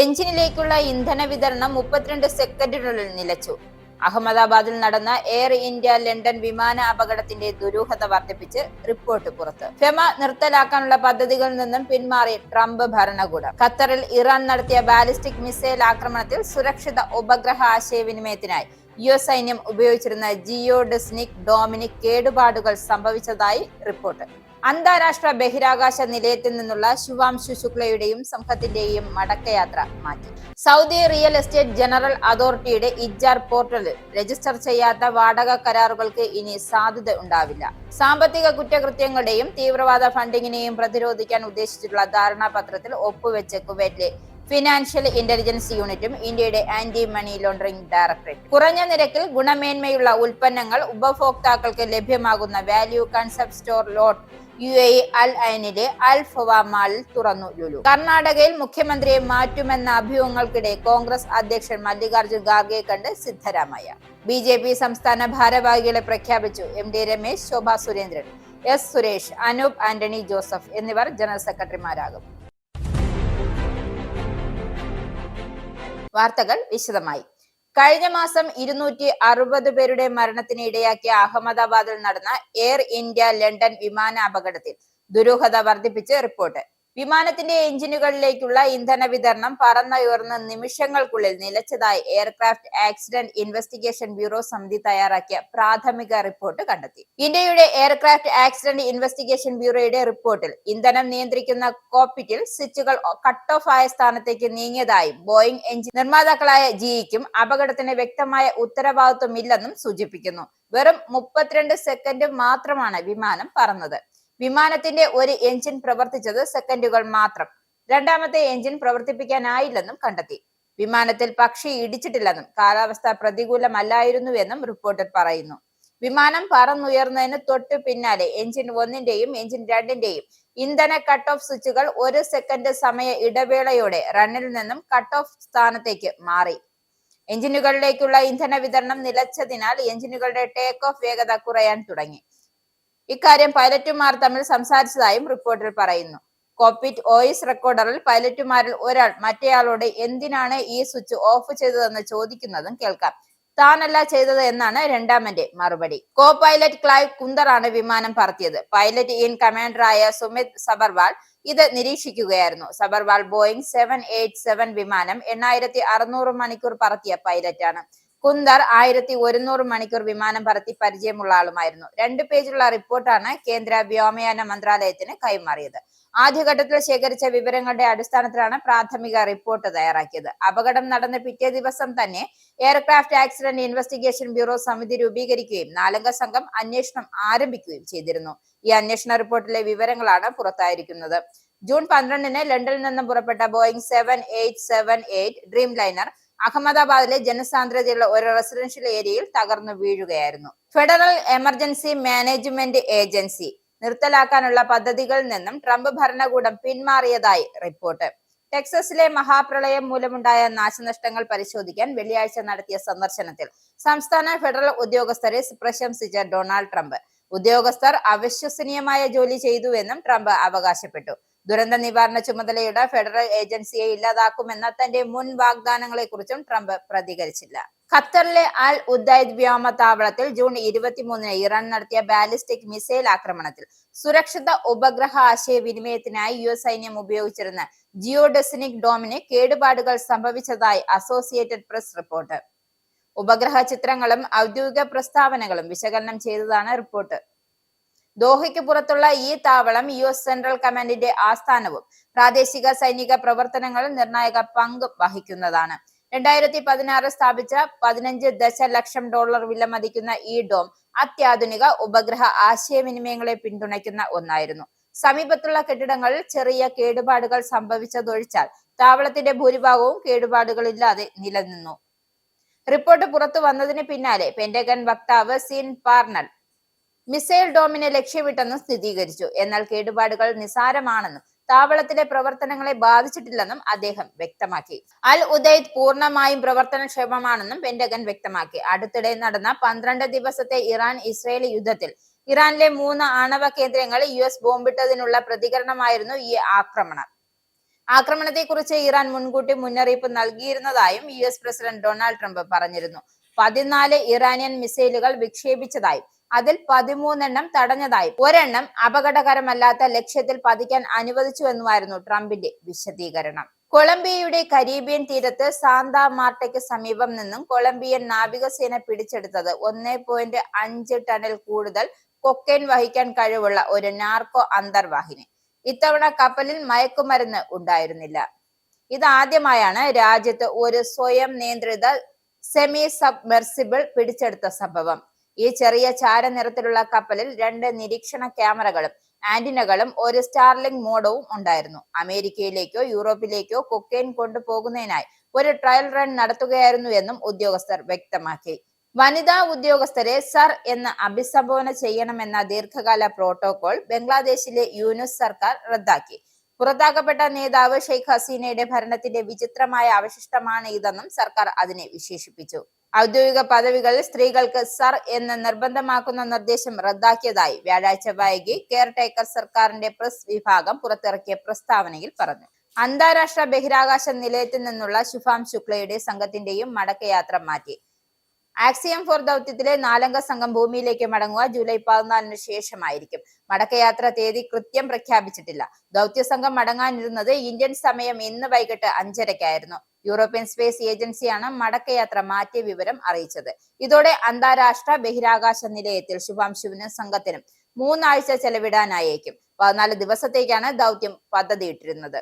എഞ്ചിനിലേക്കുള്ള ഇന്ധന വിതരണം 32 സെക്കൻഡിനുള്ളിൽ നിലച്ചു. അഹമ്മദാബാദിൽ നടന്ന എയർ ഇന്ത്യ ലണ്ടൻ വിമാന അപകടത്തിന്റെ ദുരൂഹത വർദ്ധിപ്പിച്ച് റിപ്പോർട്ട് പുറത്ത്. ഫെമ നിർത്തലാക്കാനുള്ള പദ്ധതികളിൽ നിന്നും പിന്മാറി ട്രംപ് ഭരണകൂടം. ഖത്തറിൽ ഇറാൻ നടത്തിയ ബാലിസ്റ്റിക് മിസൈൽ ആക്രമണത്തിൽ സുരക്ഷിത ഉപഗ്രഹ ആശയവിനിമയത്തിനായി US സൈന്യം ഉപയോഗിച്ചിരുന്ന ജിയോഡെസ്നിക് ഡോമിനിക് കേടുപാടുകൾ സംഭവിച്ചതായി റിപ്പോർട്ട്. അന്താരാഷ്ട്ര ബഹിരാകാശ നിലയത്തിൽ നിന്നുള്ള ശുഭാംശു ശുക്ലയുടെയും സംഘത്തിന്റെയും മടക്കയാത്ര മാറ്റി. സൗദി റിയൽ എസ്റ്റേറ്റ് ജനറൽ അതോറിറ്റിയുടെ ഇജാർ പോർട്ടലിൽ രജിസ്റ്റർ ചെയ്യാത്ത വാടക കരാറുകൾക്ക് ഇനി സാധുത ഉണ്ടാവില്ല. സാമ്പത്തിക കുറ്റകൃത്യങ്ങളുടെയും തീവ്രവാദ ഫണ്ടിങ്ങിനെയും പ്രതിരോധിക്കാൻ ഉദ്ദേശിച്ചിട്ടുള്ള ധാരണാപത്രത്തിൽ ഒപ്പുവെച്ച് കുവൈറ്റിലെ ഫിനാൻഷ്യൽ ഇന്റലിജൻസ് യൂണിറ്റും ഇന്ത്യയുടെ ആന്റി മണി ലോണ്ടറിംഗ് ഡയറക്ടറേറ്റ് കുറഞ്ഞ നിരക്കിൽ ഗുണമേന്മയുള്ള ഉൽപ്പന്നങ്ങൾ ഉപഭോക്താക്കൾക്ക് ലഭ്യമാകുന്ന വാല്യൂ കൺസെപ്റ്റ് സ്റ്റോർ ലോട്ട് UAE അൽ ഐനിലെ അൽ ഫവ മാളിൽ തുറന്നു ലുലു. കർണാടകയിൽ മുഖ്യമന്ത്രിയെ മാറ്റുമെന്ന അഭ്യൂഹങ്ങൾക്കിടെ കോൺഗ്രസ് അധ്യക്ഷൻ മല്ലികാർജുൻ ഖാർഗെ കണ്ട് സിദ്ധരാമയ്യ. BJP സംസ്ഥാന ഭാരവാഹികളെ പ്രഖ്യാപിച്ചു. MD Ramesh, Shobha Surendran, S Suresh, Anoop Antony Joseph എന്നിവർ ജനറൽ സെക്രട്ടറിമാരാകും. വാർത്തകൾ വിശദമായി. കഴിഞ്ഞ മാസം 260 പേരുടെ മരണത്തിന് ഇടയാക്കിയ അഹമ്മദാബാദിൽ നടന്ന എയർ ഇന്ത്യ ലണ്ടൻ വിമാന അപകടത്തിൽ ദുരൂഹത വർദ്ധിപ്പിച്ച് റിപ്പോർട്ട്. വിമാനത്തിന്റെ എഞ്ചിനുകളിലേക്കുള്ള ഇന്ധന വിതരണം പറന്നുയർന്ന് നിമിഷങ്ങൾക്കുള്ളിൽ നിലച്ചതായി എയർക്രാഫ്റ്റ് ആക്സിഡന്റ് ഇൻവെസ്റ്റിഗേഷൻ ബ്യൂറോ സമിതി തയ്യാറാക്കിയ പ്രാഥമിക റിപ്പോർട്ട് കണ്ടെത്തി. ഇന്ത്യയുടെ എയർക്രാഫ്റ്റ് ആക്സിഡന്റ് ഇൻവെസ്റ്റിഗേഷൻ ബ്യൂറോയുടെ റിപ്പോർട്ടിൽ ഇന്ധനം നിയന്ത്രിക്കുന്ന കോക്പിറ്റിൽ സ്വിച്ചുകൾ കട്ട് ഓഫ് ആയ സ്ഥാനത്തേക്ക് നീങ്ങിയതായും ബോയിംഗ് എഞ്ചിൻ നിർമ്മാതാക്കളായ GEക്കും അപകടത്തിന് വ്യക്തമായ ഉത്തരവാദിത്വമില്ലെന്നും സൂചിപ്പിക്കുന്നു. വെറും 32 സെക്കൻഡ് മാത്രമാണ് വിമാനം പറന്നത്. വിമാനത്തിന്റെ ഒരു എഞ്ചിൻ പ്രവർത്തിച്ചത് സെക്കൻഡുകൾ മാത്രം. രണ്ടാമത്തെ എഞ്ചിൻ പ്രവർത്തിപ്പിക്കാനായില്ലെന്നും കണ്ടെത്തി. വിമാനത്തിൽ പക്ഷി ഇടിച്ചിട്ടില്ലെന്നും കാലാവസ്ഥ പ്രതികൂലമല്ലായിരുന്നുവെന്നും റിപ്പോർട്ടിൽ പറയുന്നു. വിമാനം പറന്നുയർന്നതിന് തൊട്ടു പിന്നാലെ എഞ്ചിൻ 1ന്റെയും എഞ്ചിൻ 2ന്റെയും ഇന്ധന കട്ട് ഓഫ് സ്വിച്ചുകൾ 1 സെക്കൻഡ് സമയ ഇടവേളയോടെ റണ്ണിൽ നിന്നും കട്ട് ഓഫ് സ്ഥാനത്തേക്ക് മാറി. എഞ്ചിനുകളിലേക്കുള്ള ഇന്ധന വിതരണം നിലച്ചതിനാൽ എഞ്ചിനുകളുടെ ടേക്ക് ഓഫ് വേഗത കുറയാൻ തുടങ്ങി. ഇക്കാര്യം പൈലറ്റുമാർ തമ്മിൽ സംസാരിച്ചതായും റിപ്പോർട്ടിൽ പറയുന്നു. കോക്പിറ്റ് വോയിസ് റെക്കോർഡറിൽ പൈലറ്റുമാരിൽ ഒരാൾ മറ്റേയാളോട് എന്തിനാണ് ഈ സ്വിച്ച് ഓഫ് ചെയ്തതെന്ന് ചോദിക്കുന്നതും കേൾക്കാം. താനല്ല ചെയ്തത് എന്നാണ് രണ്ടാമന്റെ മറുപടി. കോ പൈലറ്റ് ക്ലൈവ് കുന്ദറാണ് വിമാനം പറത്തിയത്. പൈലറ്റ് ഇൻ കമാൻഡറായ സുമിത് സബർവാൾ ഇത് നിരീക്ഷിക്കുകയായിരുന്നു. സബർവാൾ ബോയിംഗ് 787 വിമാനം 8600 മണിക്കൂർ പറത്തിയ പൈലറ്റാണ്. കുന്ദർ 1100 മണിക്കൂർ വിമാനം പറത്തി പരിചയമുള്ള ആളുമായിരുന്നു. 2 പേജുള്ള റിപ്പോർട്ടാണ് കേന്ദ്ര വ്യോമയാന മന്ത്രാലയത്തിന് കൈമാറിയത്. ആദ്യഘട്ടത്തിൽ ശേഖരിച്ച വിവരങ്ങളുടെ അടിസ്ഥാനത്തിലാണ് പ്രാഥമിക റിപ്പോർട്ട് തയ്യാറാക്കിയത്. അപകടം നടന്ന പിറ്റേ ദിവസം തന്നെ എയർക്രാഫ്റ്റ് ആക്സിഡന്റ് ഇൻവെസ്റ്റിഗേഷൻ ബ്യൂറോ സമിതി രൂപീകരിക്കുകയും 4-അംഗ സംഘം അന്വേഷണം ആരംഭിക്കുകയും ചെയ്തിരുന്നു. ഈ അന്വേഷണ റിപ്പോർട്ടിലെ വിവരങ്ങളാണ് പുറത്തായിരിക്കുന്നത്. ജൂൺ 12-ന് ലണ്ടനിൽ നിന്നും പുറപ്പെട്ട ബോയിംഗ് 7878 ഡ്രീം ലൈനർ അഹമ്മദാബാദിലെ ജനസാന്ദ്രതയുള്ള ഒരു റെസിഡൻഷ്യൽ ഏരിയയിൽ തകർന്നു വീഴുകയായിരുന്നു. ഫെഡറൽ എമർജൻസി മാനേജ്മെന്റ് ഏജൻസി നിർത്തലാക്കാനുള്ള പദ്ധതികളിൽ നിന്നും ട്രംപ് ഭരണകൂടം പിന്മാറിയതായി റിപ്പോർട്ട്. ടെക്സസിലെ മഹാപ്രളയം മൂലമുണ്ടായ നാശനഷ്ടങ്ങൾ പരിശോധിക്കാൻ വെള്ളിയാഴ്ച നടത്തിയ സന്ദർശനത്തിൽ സംസ്ഥാന ഫെഡറൽ ഉദ്യോഗസ്ഥരെ പ്രശംസിച്ച ഡൊണാൾഡ് ട്രംപ് ഉദ്യോഗസ്ഥർ അവിശ്വസനീയമായ ജോലി ചെയ്തുവെന്നും ട്രംപ് അവകാശപ്പെട്ടു. ദുരന്ത നിവാരണ ചുമതലയുടെ ഫെഡറൽ ഏജൻസിയെ ഇല്ലാതാക്കുമെന്ന തന്റെ മുൻ വാഗ്ദാനങ്ങളെ കുറിച്ചും ട്രംപ് പ്രതികരിച്ചില്ല. ഖത്തറിലെ അൽ ഉദൈദ് വ്യോമതാവളത്തിൽ ജൂൺ 23-ന് ഇറാൻ നടത്തിയ ബാലിസ്റ്റിക് മിസൈൽ ആക്രമണത്തിൽ സുരക്ഷിത ഉപഗ്രഹ ആശയവിനിമയത്തിനായി US സൈന്യം ഉപയോഗിച്ചിരുന്ന ജിയോഡെസ്നിക് ഡോമിന് കേടുപാടുകൾ സംഭവിച്ചതായി അസോസിയേറ്റഡ് പ്രസ് റിപ്പോർട്ട്. ഉപഗ്രഹ ചിത്രങ്ങളും ഔദ്യോഗിക പ്രസ്താവനകളും വിശകലനം ചെയ്തതാണ് റിപ്പോർട്ട്. ദോഹയ്ക്ക് പുറത്തുള്ള ഈ താവളം US സെൻട്രൽ കമാൻഡിന്റെ ആസ്ഥാനവും പ്രാദേശിക സൈനിക പ്രവർത്തനങ്ങളിൽ നിർണായക പങ്ക് വഹിക്കുന്നതാണ്. 2016 സ്ഥാപിച്ച $15 ദശലക്ഷം വിലമതിക്കുന്ന ഈ ഡോം അത്യാധുനിക ഉപഗ്രഹ ആശയവിനിമയങ്ങളെ പിന്തുണയ്ക്കുന്ന ഒന്നായിരുന്നു. സമീപത്തുള്ള കെട്ടിടങ്ങളിൽ ചെറിയ കേടുപാടുകൾ സംഭവിച്ചതൊഴിച്ചാൽ താവളത്തിന്റെ ഭൂരിഭാഗവും കേടുപാടുകളില്ലാതെ നിലനിന്നു. റിപ്പോർട്ട് പുറത്തു വന്നതിന് പിന്നാലെ പെന്റഗൺ വക്താവ് സീൻ പാർണൽ മിസൈൽ ഡോമിനെ ലക്ഷ്യമിട്ടെന്നും സ്ഥിരീകരിച്ചു. എന്നാൽ കേടുപാടുകൾ നിസാരമാണെന്നും താവളത്തിലെ പ്രവർത്തനങ്ങളെ ബാധിച്ചിട്ടില്ലെന്നും അദ്ദേഹം വ്യക്തമാക്കി. അൽ ഉദൈദ് പൂർണ്ണമായും പ്രവർത്തനക്ഷമമാണെന്നും പെന്റഗൺ വ്യക്തമാക്കി. അടുത്തിടെ നടന്ന 12 ദിവസത്തെ ഇറാൻ-ഇസ്രയേൽ യുദ്ധത്തിൽ ഇറാനിലെ 3 ആണവ കേന്ദ്രങ്ങളിൽ US ബോംബിട്ടതിനുള്ള പ്രതികരണമായിരുന്നു ഈ ആക്രമണം. ആക്രമണത്തെക്കുറിച്ച് ഇറാൻ മുൻകൂട്ടി മുന്നറിയിപ്പ് നൽകിയിരുന്നതായും US പ്രസിഡന്റ് ഡൊണാൾഡ് ട്രംപ് പറഞ്ഞിരുന്നു. 14 ഇറാനിയൻ മിസൈലുകൾ വിക്ഷേപിച്ചതായും അതിൽ 13 തടഞ്ഞതായും ഒരെണ്ണം അപകടകരമല്ലാത്ത ലക്ഷ്യത്തിൽ പതിക്കാൻ അനുവദിച്ചുവെന്നുമായിരുന്നു ട്രംപിന്റെ വിശദീകരണം. കൊളംബിയയുടെ കരീബിയൻ തീരത്ത് സാന്താ മാർട്ടയ്ക്ക് സമീപം നിന്നും കൊളംബിയൻ നാവികസേന പിടിച്ചെടുത്തത് 1.5 ടണ്ണിൽ കൂടുതൽ കൊക്കൈൻ വഹിക്കാൻ കഴിവുള്ള ഒരു നാർക്കോ അന്തർവാഹിനി. ഇത്തവണ കപ്പലിൽ മയക്കുമരുന്ന് ഉണ്ടായിരുന്നില്ല. ഇതാദ്യമായാണ് രാജ്യത്ത് ഒരു സ്വയം നിയന്ത്രിത സെമി സബ്മെർസിബിൾ പിടിച്ചെടുത്ത സംഭവം. ഈ ചെറിയ ചാരനിറത്തിലുള്ള കപ്പലിൽ 2 നിരീക്ഷണ ക്യാമറകളും ആന്റിനകളും ഒരു സ്റ്റാർലിങ്ക് മോഡവും ഉണ്ടായിരുന്നു. അമേരിക്കയിലേക്കോ യൂറോപ്പിലേക്കോ കൊക്കൈൻ കൊണ്ടുപോകുന്നതിനായി ഒരു ട്രയൽ റൺ നടത്തുകയായിരുന്നു എന്നും ഉദ്യോഗസ്ഥർ വ്യക്തമാക്കി. വനിതാ ഉദ്യോഗസ്ഥരെ സർ എന്ന് അഭിസംബോധന ചെയ്യണമെന്ന ദീർഘകാല പ്രോട്ടോകോൾ ബംഗ്ലാദേശിലെ യൂനുസ് സർക്കാർ റദ്ദാക്കി. പുറത്താക്കപ്പെട്ട നേതാവ് ഷെയ്ഖ് ഹസീനയുടെ ഭരണത്തിന്റെ വിചിത്രമായ അവശിഷ്ടമാണ് ഇതെന്നും സർക്കാർ അതിനെ വിശേഷിപ്പിച്ചു. ഔദ്യോഗിക പദവികളിൽ സ്ത്രീകൾക്ക് സർ എന്ന് നിർബന്ധമാക്കുന്ന നിർദ്ദേശം റദ്ദാക്കിയതായി വ്യാഴാഴ്ച വൈകി കെയർടേക്കർ സർക്കാരിന്റെ പ്രസ് വിഭാഗം പുറത്തിറക്കിയ പ്രസ്താവനയിൽ പറഞ്ഞു. അന്താരാഷ്ട്ര ബഹിരാകാശ നിലയത്തിൽ നിന്നുള്ള ശുഭാം ശുക്ലയുടെ സംഘത്തിന്റെയും മടക്കയാത്ര മാറ്റി. ആക്സിയം 4 ദൗത്യത്തിലെ 4-അംഗ സംഘം ഭൂമിയിലേക്ക് മടങ്ങുക ജൂലൈ 14 ശേഷമായിരിക്കും. മടക്കയാത്ര തീയതി കൃത്യം പ്രഖ്യാപിച്ചിട്ടില്ല. ദൗത്യസംഘം മടങ്ങാനിരുന്നത് ഇന്ത്യൻ സമയം ഇന്ന് വൈകിട്ട് 5:30-ക്കായിരുന്നു. യൂറോപ്യൻ സ്പേസ് ഏജൻസിയാണ് മടക്കയാത്ര മാറ്റിയ വിവരം അറിയിച്ചത്. ഇതോടെ അന്താരാഷ്ട്ര ബഹിരാകാശ നിലയത്തിൽ ശുഭാംശുവിനും സംഘത്തിനും 3 ആഴ്ച ചെലവിടാനായേക്കും. 14 ദിവസത്തേക്കാണ് ദൗത്യം പദ്ധതിയിട്ടിരുന്നത്.